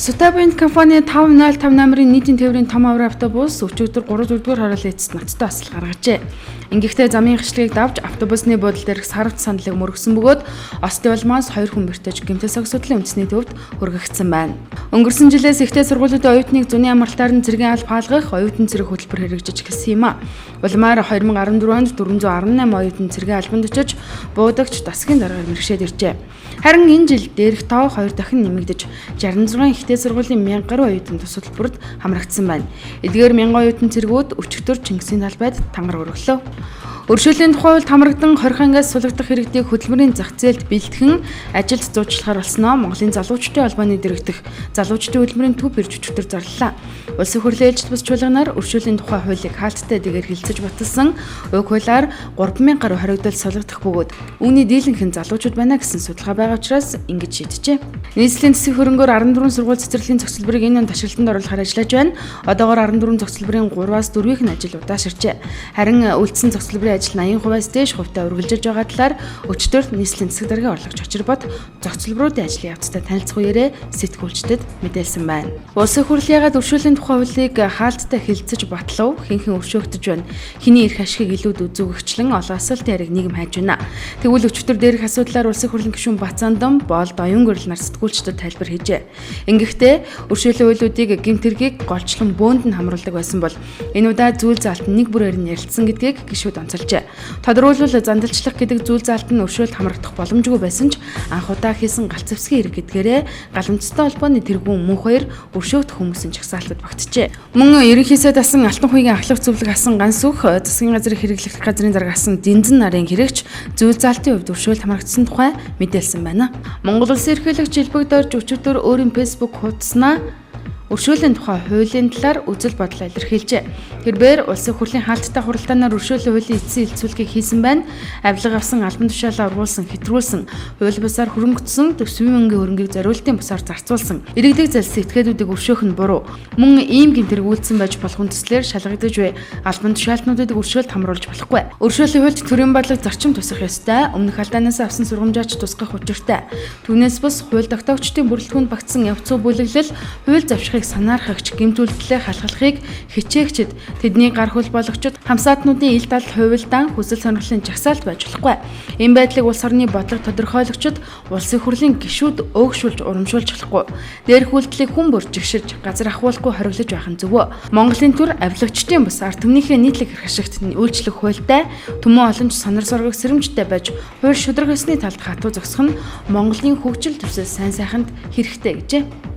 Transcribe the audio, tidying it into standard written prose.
Sutabind компани 5050 номерын нийтийн тээврийн том аврал автобус өчигдөр 3-4-р хоороолын эцэст ноцтой асал гаргажээ. Ингэхдээ замын гэрчлэгийг давж автобусны буудлын дээрх сарвт саналыг мөргсөн бөгөөд Ости улмаас 2 хүн мөртөж гэмтэл согсуудлын үндэсний төвд хүргэгдсэн байна. Өнгөрсөн жилээс ихтэй сургуулиудын оюутныг зуны амралтаар нь цэргийн алба хаалгах оюутан цэрэг хөтөлбөр хэрэгжиж эхэлсэн юм а. Улмаар 2014 онд 418 оюутан цэргийн албанд очиж буудагч дасгийн дараагаар мэргэшээд иржээ. Харин энэ жил дээрх тоо 2 дахин нэмэгдэж 66 ихтэй сургуулийн 1000 гаруй оюутан тус хөтөлбөрт хамрагдсан байна. Эдгээр 1000 оюутан цэргүүд өчигдөр Чингисийн талбайд тангар өргөлөө. Өршөөлийн тухай хувьд хамрагдан 20 ангиас сулагдах иргэдийг хөтөлбөрийн зах зээлд бэлтгэн ажилд зуучлахаар болсноо Монголын залуучдын холбооны дэргэдэх залуучдын хөтөлбөрийн төв бирж өчигдөр зарлалаа. Улсын хурлын ээлжид бас чуулганаар өршөөлийн тухай хуулийг хаалттай дэгээр хилцэж баталсан уг хуулиар 3000 гаруй хоригдол сулагдах бөгөөд үүний дийлэнх нь залуучууд байна гэсэн судалгаа байгаа учраас ингэж шийджээ. Нийслэлийн засгийн хөрөнгөөр 14 сургууль цэцэрлэгийн зохицолборыг энэ онд ашиглалтанд оруулахаар ажиллаж байна. Одоогоор 14 зохицолборын 3-аас 4-ийнх нь ажил удааширчээ. Харин үлдсэн зохицолборын ажил 80%-аас дээш хувьтай үргэлжилж байгаа талаар өчтөр нийслэлийн засаг даргын орлогч Очир бод зохицолборуудын ажлын явцтай танилцах үеэрээ сэтгүүлчдэд мэдээлсэн байна. Улсын хурл яагаад өршөөлийн тухай хуулийг хаалттай хилцэж батлав, хинхэн өршөөгдөж байна, хэний эрх ашигыг илүүд үзүүгчлэн олон асуултын яриг нийгэм хайж байна. Тэгвэл өчтөр дээрх асуудлаар улсын хурлын гишүүн Бацаандам Болд оюун гэрэл нар сэтгүүлчдэд тайлбар хийжээ. Ингэхдээ өршөөлийн хуулиудыг гэмтэргийг голчлон бөөнд нь хамруулдаг байсан бол энэ удаа зүйл заалт нь нэг бүрээр нь ярилцсан гэдгийг гишүүд онцолжээ. Тодорхойлбол зандалчлах гэдэг зүйл заалт нь өршөөлт хамрагдах боломжгүй байсан ч анх удаа хийсэн галт зэвсгийн хэрэг гэдгээрээ галамжтай холбооны тэргүүн мөнх хоёр өршөөгдөх хүмүүсийн жагсаалтад багтжээ. Мөн ерөнхийдөө дасан алтан хуйгийн ахлах зөвлөг асан ганс үх засгийн газрын хэрэглэх газрын дарга асан Дэнзэн нарын хэрэгч зүйл заалтын хувьд өршөөлт хамрагдсан тухай мэдээлсэн байна. Монгол улсын эрхлэгч Илбэг Дорж өчигдөр өөрийн Facebook хуудаснаа өршөөлийн тухай хуулийн талаар үзэл бодол илэрхийлжээ. Тэрээр улсын хурлын хаалттай хуралдаанаар өршөөлийн хуулийн эцсийн илцүүлгийг хийсэн байна. Авилга авсан албан тушаалаа ургуулсан, хэтрүүлсэн, хууль бусаар хөрөнгөцсөн, төсвийн мөнгөний хөрөнгийг зориултын бусаар зарцуулсан. Иргэдэг залсан этгээдүүдийг өршөөх нь буруу. Мөн ийм гэмтэр үйлдсэн байж болох үндслээр шалгагдаж буй албан тушаалтнуудыг өршөөлт хамруулж болохгүй. Өршөөлийн хуульд төрийн бодлого зарчим тусах ёстой. Өмнөх алдаанаас авсан сургамжаач тусгах учиртай. Түүнээс бус хууль тогтоогчдын бүрэлдэхүүнд багтсан явц бүлэглэл, хууль завшихыг санаархагч гэмтүүлэлтээ халахлахыг хичээгчд тэдний гар хөл болгочд хамсаатнуудын ил дал хувилдаан хүсэл сонирхлын жагсаалт байж болохгүй. Энэ байдлыг улс орны бодлого тодорхойлогчд улсын хурлын гишүүд өөгшүүлж урамшуулж болохгүй. Дээрх үйлдэлийг хүн бүр жигширж газар ахуулахгүй хориглож байх нь зөвөө. Монголын төр авилагчдын бус ард түмнийхээ нийтлэг эрх ашигт үйлчлэх хуультай төмөн олонч сонор соргог сэрэмжтэй байж хууль шударга ёсны талд хатуу зогсох нь Монголын хөгжил төсөл сайн сайханд хэрэгтэй гэжээ.